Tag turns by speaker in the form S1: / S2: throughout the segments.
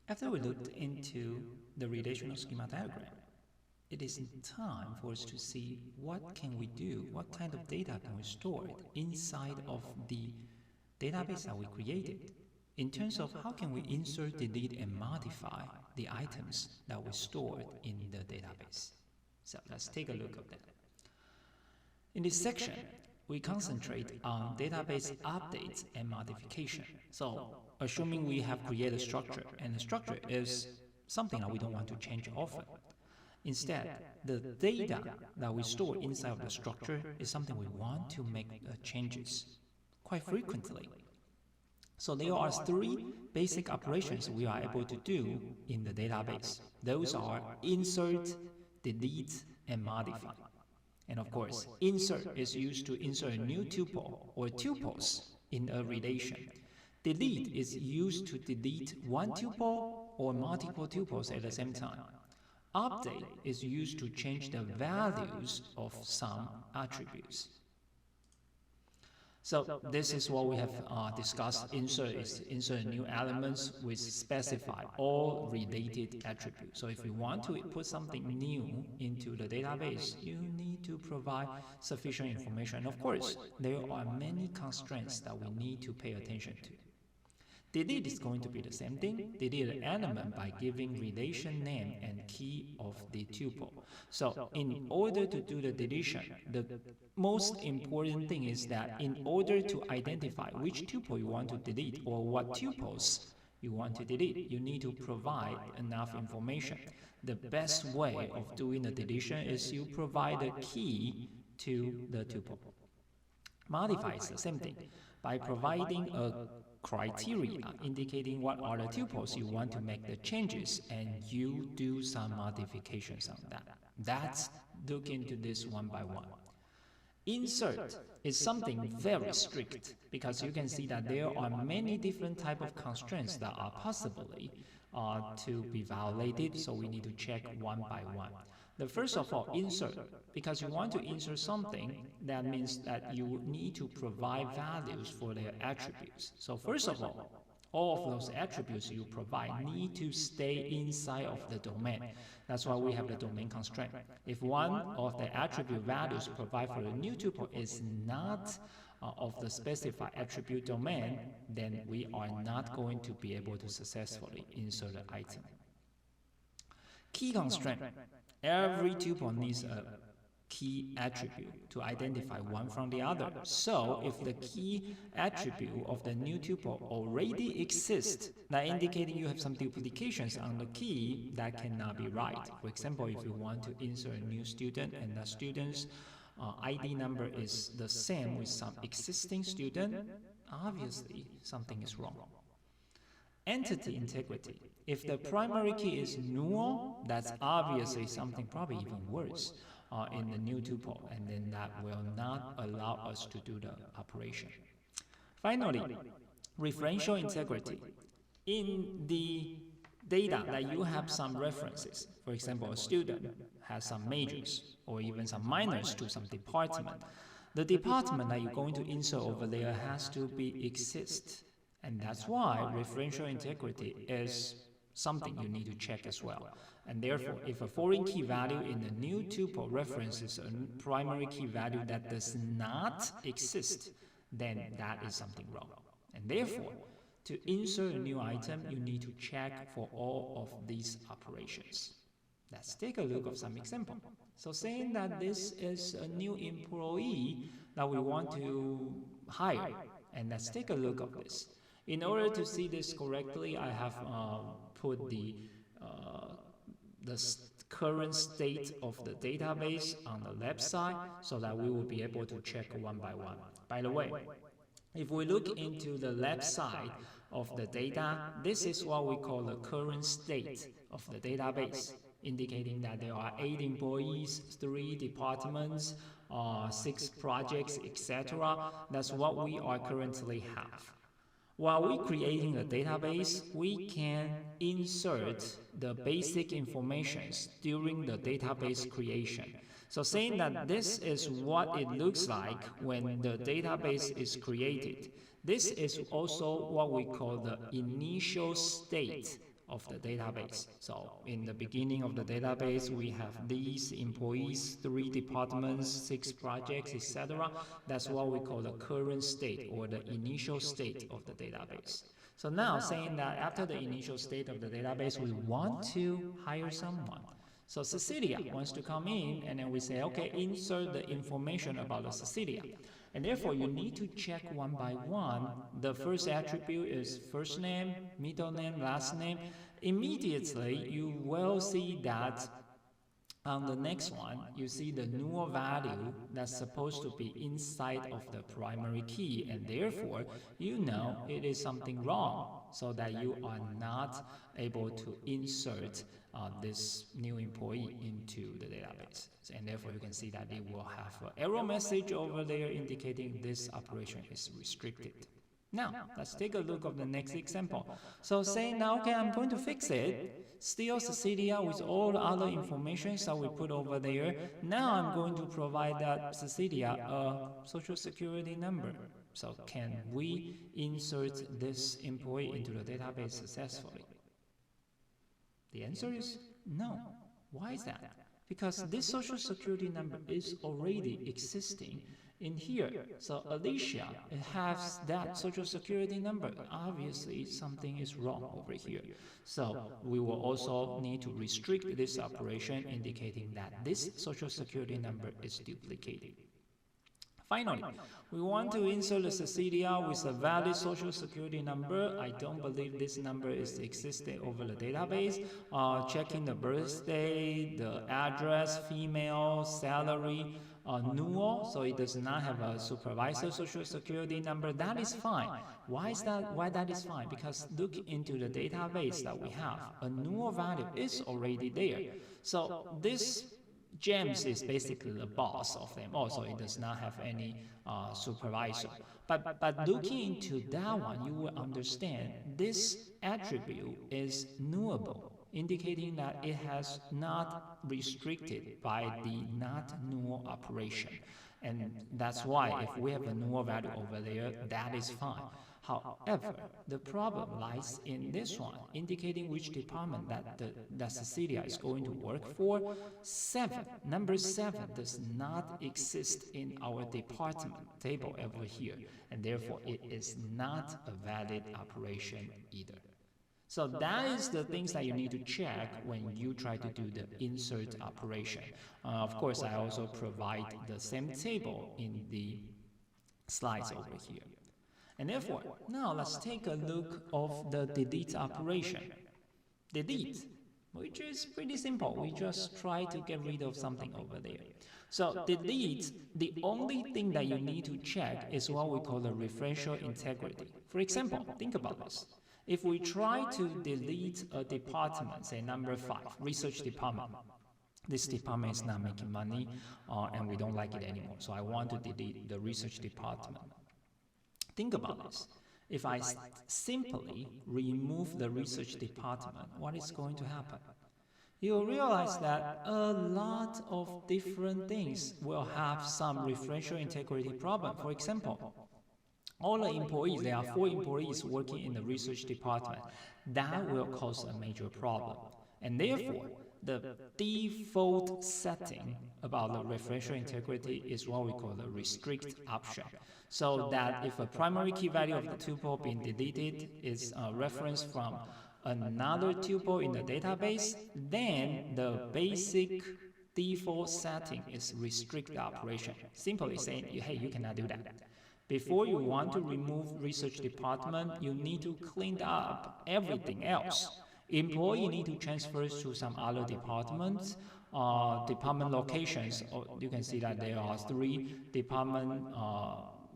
S1: After we looked into the relational schema diagram, it is time for us to see what can we do, what kind of data can we store inside of the database that we created, in terms of how can we insert, delete, and modify the items that we stored in the database. So let's take a look at that. In this section, we concentrate on database updates and modification. So assuming we have created a structure, and the structure is something that we don't want to change often. Instead, the data that we store inside of the structure is something we want to make changes quite frequently. So there are three basic operations we are able to do in the database. Those are insert, delete, and modify. And of course, insert is used to insert a new tuple or tuples in a relation. Delete is used to delete one tuple or multiple tuples at the same time. Update is used to change the values of some attributes. So this is what we have discussed. Insert is insert new elements with specify all related attributes. So if you want to put something new into the database, you need to provide sufficient information. Of course, there are many constraints that we need to pay attention to. Delete is going to be the same thing. Delete an element by giving relation name and key of the tuple. So in order to do the deletion, the most important thing is that in order to identify which tuple you want to delete or what tuples you want to delete, you need to provide enough information. The best way of doing the deletion is you provide a key to the tuple. Modify is the same thing. By providing a criteria indicating what are the tuples you want to make the changes, and you do some modifications on that. Let's look into this one by one. Insert is something very strict because you can see that there are many different types of constraints that are possibly to be violated, so we need to check one by one. The first of all, insert, because you want to insert something, that means that you need to provide values for their attributes. So first of all of those attributes you provide need to stay inside of the domain. That's why we have the domain constraint. If one of the attribute values provided for the new tuple is not of the specified attribute domain, then we are not going to be able to successfully insert the item. Key constraint. Every tuple needs a key attribute to identify one from the other. So if the key attribute of the new tuple already exists, that indicating you have some duplications on the key, that cannot be right. For example, if you want to insert a new student and the student's ID number is the same with some existing student, obviously something is wrong. Entity integrity. If the primary key is null, that's obviously something probably even worse in the new tuple, and then that will not allow us to do the operation. Finally, referential integrity. In the data that you have some references, for example, a student has some majors or even some minors to some department. The department that you're going to insert over there has to exist. And that's why referential integrity is something you need to check as well. And therefore, if a foreign key value in the new tuple references a primary key value that does not exist, then that is something wrong. And therefore, to insert a new item, you need to check for all of these operations. Let's take a look at some example. So saying that this is a new employee that we want to hire, and let's take a look at this. In order to see this correctly, I have put the current state of the database on the left side so that we will be able to check one by one. By the way, if we look into the left side of the data, this is what we call the current state of the database, indicating that there are 8 employees, 3 departments, 6 projects, etc. That's what we are currently have. While we're creating a database, we can insert the basic informations during the database creation. So saying that this is what it looks like when the database is created. This is also what we call the initial state of the database. So in the beginning of the database, we have these employees, 3 departments, 6 projects, etc. That's what we call the current state or the initial state of the database. So now saying that after the initial state of the database, we want to hire someone. So Cecilia wants to come in, and then we say, okay, insert the information about the Cecilia. And therefore, you need to check one by one. The first attribute is first name, middle name, last name. Immediately, you will see that on the next one, you see the null value that's supposed to be inside of the primary key, and therefore, you know it is something wrong, so that you are not able to insert this new employee into the database. And therefore, you can see that it will have an error message over there indicating this operation is restricted. Now, let's take a look at the next example. So say now, okay, I'm going to fix it. Still Cecilia with all the other information that we put over there. Now I'm going to provide that Cecilia a social security number. So can we insert this employee into the database successfully? The answer is no. Why is that? Because this social security number is already existing in here. So Alicia has that social security number. Obviously, something is wrong over here. So we will also need to restrict this operation, indicating that this social security number is duplicated. Finally, we want to insert a Cecilia with a valid social security number. I don't believe this number is existing over the database. Checking the birthday, the address, female, salary, null, so it does not have a supervisor social security number. That is fine. Why is that? Why that is fine? Because look into the database that we have. A null value is already there. So this James is basically the boss of them. Also, it does not have any supervisor. But looking into that one, you will understand this attribute is nullable, indicating that it has not restricted by the not null operation. And that's why if we have a null value over there, that is fine. However, the problem lies in this one, indicating which department that Cecilia is going to work for. 7, number 7 does not exist in our department table over here, and therefore it is not a valid operation either. So that is the things that you need to check when you try to do the insert operation. Of course, I also provide the same table in the slides over here. And therefore, now let's take a look of the delete operation. Delete, which is pretty simple. We just try to get rid of something over there. So delete, the only thing that you need to check is what we call the referential integrity. For example, think about this. If we try to delete a department, say number 5, research department, this department is not making money and we don't like it anymore. So I want to delete the research department. Think about this. If I simply remove the research department, what is going to happen? You'll realize that a lot of different things will have some referential integrity problem. For example, all the employees, there are 4 employees working in the research department. That will cause a major problem. And therefore, the default setting about the referential integrity is what we call the restrict option. So that if a primary key value of the tuple being deleted is a reference from another tuple in the database, then the basic default setting is restrict the operation. Simply saying, hey, you cannot do that. Before you want to remove research department, you need to clean up everything else. Employee need to transfer to some other departments, department locations. You can see that there are 3 department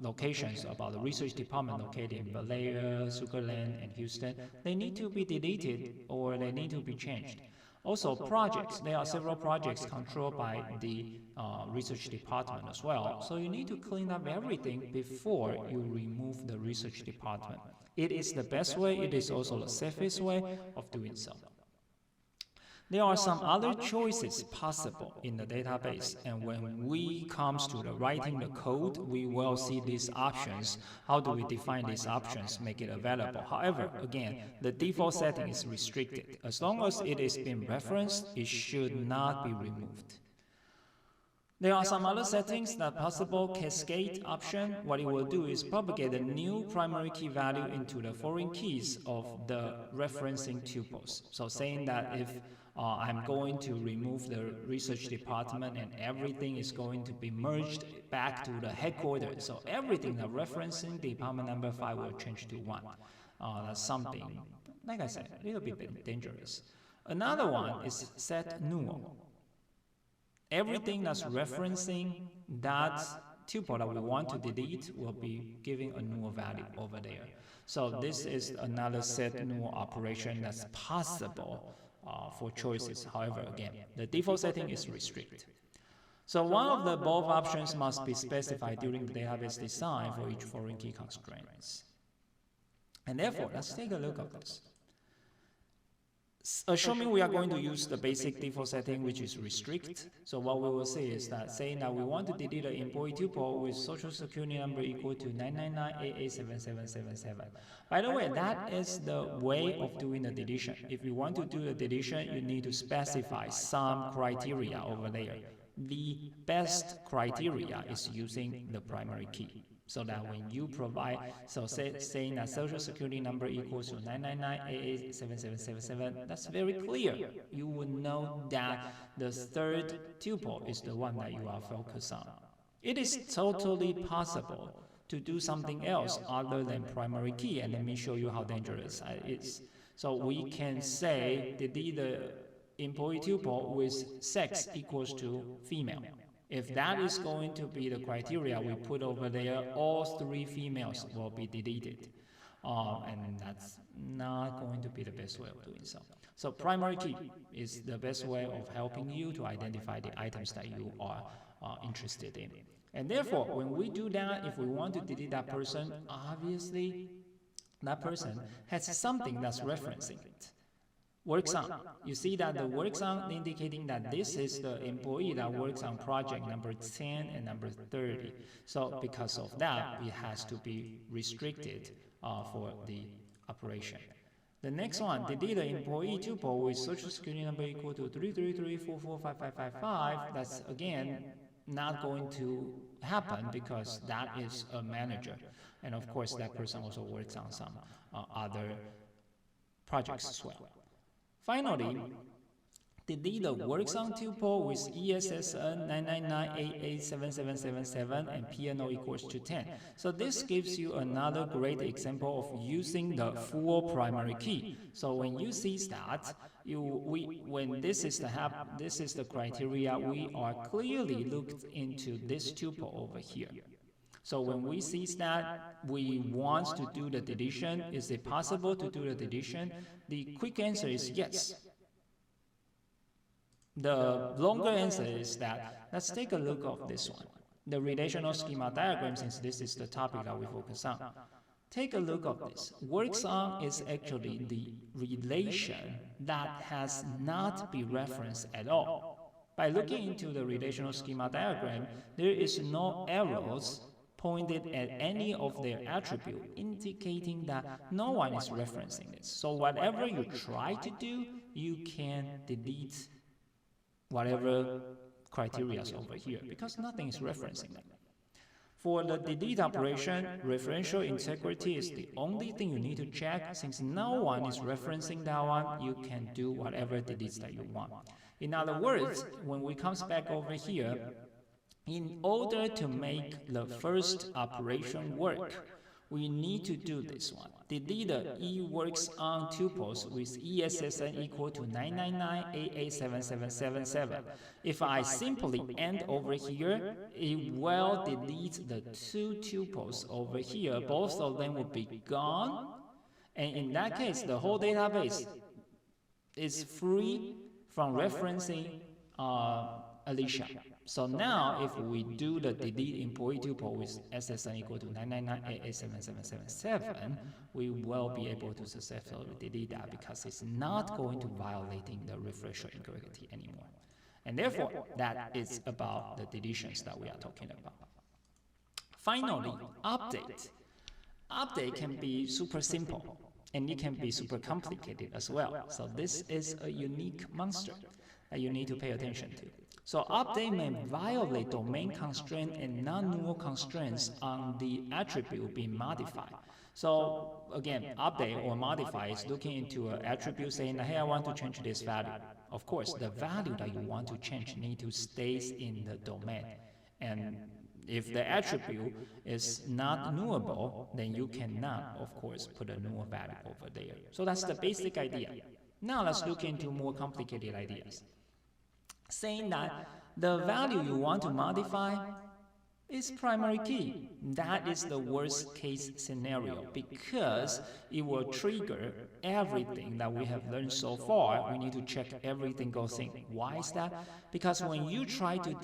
S1: locations about the research department located in Vallejo, Sugarland, and Houston. They need to be deleted or they need to be changed. Also, projects. There are several projects controlled by the research department as well. So you need to clean up everything before you remove the research department. It is the best way. It is also the safest way of doing so. There are some other choices possible in the database, and when we comes to the writing the code, we will see these options. How do we define these options, make it available? However, again, the default setting is restricted. As long as it is being referenced, it should not be removed. There are some other settings that possible cascade option. What it will do is propagate a new primary key value into the foreign keys of the referencing tuples. So saying that if I'm going to remove the research department and everything is going to be merged back to the headquarters. So everything that referencing department number 5 will change to 1. That's something, like I said, a little bit dangerous. Another one is set null. Everything that's referencing that tuple that we want to delete will be giving a null value over there. So this is another set null operation that's possible for choices. However, again, the default setting is restrict. So one of the above options must be specified during the database design for each foreign key constraints. And therefore, let's take a look at this. Assuming we are going to use the basic default setting, which is restrict, so what we will say is that saying that we want to delete an employee tuple with social security number equal to 999887777. By the way, that is the way of doing the deletion. If you want to do the deletion, you need to specify some criteria over there. The best criteria is using the primary key. So that when you provide, so saying that social security number equals to 999887777, that's very clear. You will know that the third tuple is the one that you are focused on. It is totally possible to do something else other than primary key, and let me show you how dangerous it is. So we can say delete the employee tuple with sex equals to female. If that is going to be the criteria we put over there, all 3 females will be deleted. And that's not going to be the best way of doing so. So primary key is the best way of helping you to identify the items that you are interested in. And therefore, when we do that, if we want to delete that person, obviously that person has something that's referencing it. Works on. You see that the works on indicating that this is the employee that works on project number 10 and number 30. So because of that, it has to be restricted for the operation. The next one, delete the employee tuple with social security number equal to 333445555. That's again not going to happen because that is a manager. And of course, that person also works on some other projects as well. Finally, delete the works on tuple with ESSN 999887777 and PNO equals to 10. So this gives you another great example of using the full primary key. So when you see that, when this is the criteria, we are clearly looked into this tuple over here. So when we see that we want to do the deletion, is it possible to do the deletion? The quick answer is yes. The longer answer is that, let's take a look at this one. The relational schema diagram, since this is the topic that we focus on. Take a look at this. Works on is actually the relation that has not been referenced at all. By looking into the relational schema diagram, there is no arrows pointed at any of their attributes, indicating that no one is referencing this. So whatever you try to do, you can delete whatever criteria is over here, because nothing is referencing them. For the delete operation, referential integrity is the only thing you need to check. Since no one is referencing that one, you can do whatever deletes that you want. In other words, when we come back over here, in order to make the first operation work, we need to do this one. Delete the eWorks on tuples with ESSN equal to 999887777. If I simply end over here, it will delete the 2 tuples over here. Both of them will be gone. And in that case, the whole database is free from referencing Alicia. So now if we do the delete employee tuple with SSN equal to 999887777, we will be able to successfully delete that because it's not going to violating the refresher integrity anymore. And therefore, that is about the deletions that we are talking about. Finally, update. Update can be super simple, and it can be super complicated as well. So this is a unique monster that you need to pay attention to. So update may violate domain constraint and non-null constraints on the attribute being modified. So again, update or modify is looking into an attribute saying, hey, I want to change this value. Of course, the value that you want to change need to stay in the domain. And if the attribute is not nullable, then you cannot, of course, put a null value over there. So that's the basic idea. Now let's look into more complicated ideas. Saying that the value you want to modify is primary key. That is the worst case scenario because it will trigger everything that we have learned so far. We need to check every single thing. Why is that? Because when you try to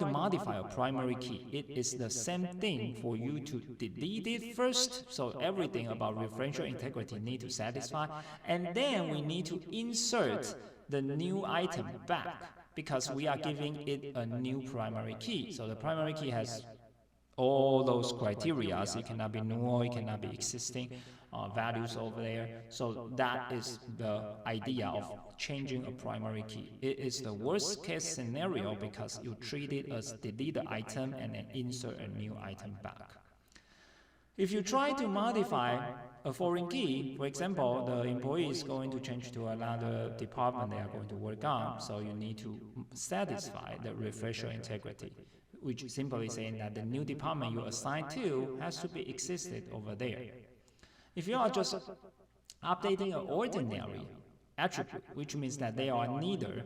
S1: modify a primary key, it is the same thing for you to delete it first. So everything about referential integrity need to satisfy, and then we need to insert the new item back because we are giving it a new primary key. So the primary key has all those criteria. It cannot be null, it cannot be existing values over there. So that is the idea of changing a primary key. It is the worst case scenario because you treat it as delete the item and then insert a new item back. If you try to modify a foreign key, for example, the employee is going to change to another department they are going to work on, so you need to satisfy the refresher integrity, which is simply saying that the new department you assign to has to be existed over there. If you are just updating an ordinary attribute, which means that they are neither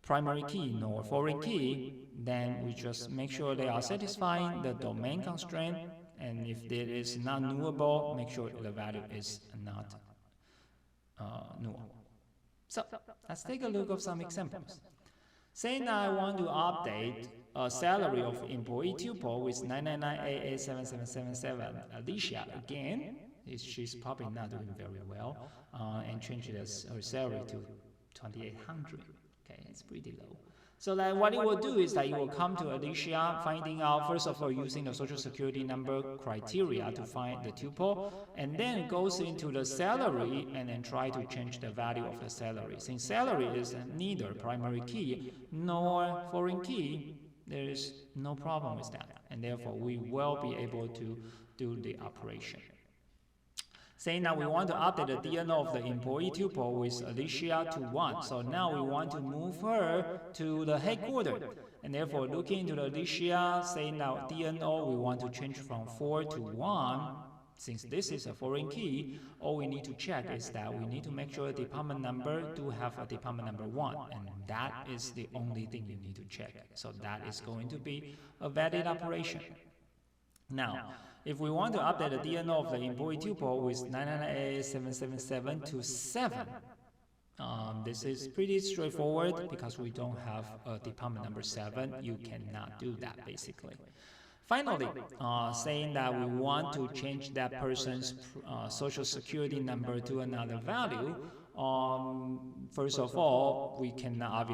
S1: primary key nor foreign key, then we just make sure they are satisfying the domain constraint, and if it is not nullable, make sure the value is not null. So let's take a look at some examples. Saying I want to update a salary of employee tuple with 999887777, Alicia again, she's probably not doing very well, and change her salary to 2,800. Okay, it's pretty low. So that what it will do is that it will come to Alicia, finding out, first of all, using the social security number criteria to find the tuple, and then goes into the salary and then try to change the value of the salary. Since salary is neither primary key nor foreign key, there is no problem with that, and therefore we will be able to do the operation. Saying that we want to update the DNO of the employee tuple with Alicia to 1. So now we want to move her to the headquarters. And therefore, looking into the Alicia, saying that DNO we want to change from 4 to 1. Since this is a foreign key, all we need to check is that we need to make sure the department number do have a department number 1. And that is the only thing you need to check. So that is going to be a valid operation. Now, if we want to update the DNO of the employee tuple with 999887777 to 7, this is pretty straightforward because we don't have a department number 7. You cannot do that, basically. Finally, saying that we want to change that person's social security number to another value, first of all, we cannot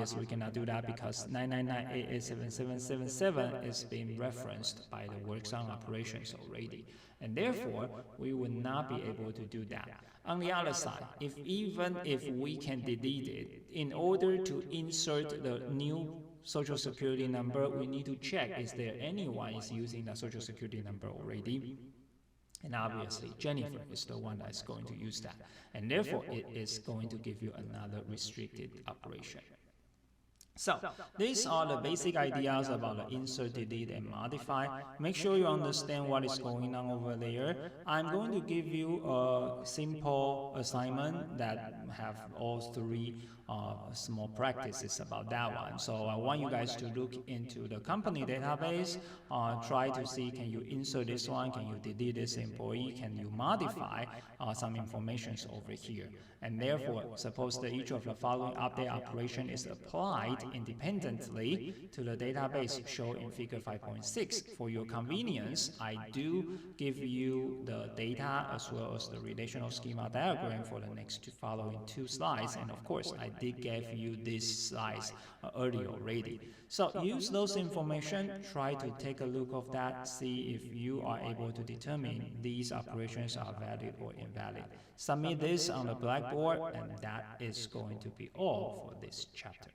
S1: do that because 999887777 is being referenced by the works on operations already, and therefore we would not be able to do that. On the other side, even if we can delete it, in order to insert the new social security number, we need to check is there anyone is using the social security number already. And obviously, Jennifer is the one that's going to use that. And therefore, it is going to give you another restricted operation. So, these are the basic ideas about the insert, delete, and modify. Make sure you understand what is going on over there. I'm going to give you a simple assignment that have all 3 small practices about that one. So I want you guys to look into the company database, try to see can you insert this one, can you delete this employee, can you modify some information over here. And therefore, suppose that each of the following update operation is applied, write independently to the database shown in figure 5.6. For your convenience, I do give you the data as well as the relational schema diagram for the next following 2 slides. And of course, I did give you these slides earlier already. So use those information, try to take a look of that, see if you are able to determine these operations are valid or invalid. Submit this on the Blackboard, and that is going to be all for this chapter.